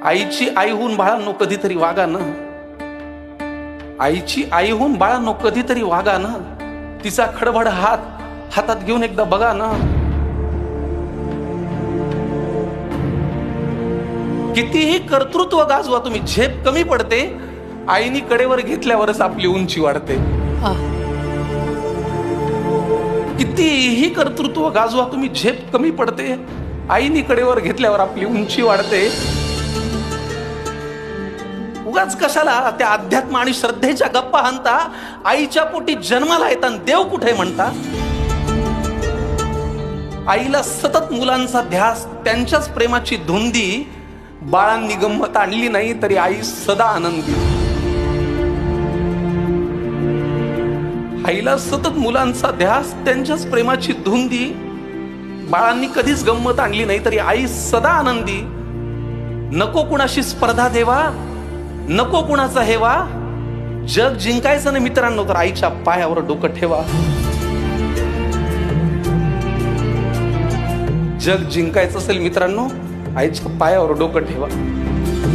आईची आई होऊन बाळांनो कधीतरी वागा ना. आईची आई होऊन बाळांनो कधीतरी वागा ना. तिचा खडबड हातात घेऊन एकदा बघा ना. कितीही कर्तृत्व गाजवा तुम्ही, झेप कमी पडते. आईनी कडेवर घेतल्यावरच आपली उंची वाढते. कितीही कर्तृत्व गाजवा तुम्ही, झेप कमी पडते. आईनी कडेवर घेतल्यावर आपली उंची वाढते. उगाच कशाला त्या अध्यात्म आणि श्रद्धेच्या गप्पा हाणता. आईच्या पोटी जन्माला येताना देव कुठे म्हणता. आईला सतत मुलांचा ध्यास, त्यांच्याच प्रेमाची धुंदी. बाळांनी गंमत आणली नाही तरी आई सदा आनंदी. आईला सतत मुलांचा ध्यास, त्यांच्याच प्रेमाची धुंदी. बाळांनी कधीच गंमत आणली नाही तरी आई सदा आनंदी. नको कुणाशी स्पर्धा देवा, नको कुणाचा हेवा. जग जिंकायचं ना मित्रांनो तर आईच्या पायावर डोकं ठेवा. जग जिंकायचं असेल मित्रांनो, आईच्या पायावर डोकं ठेवा.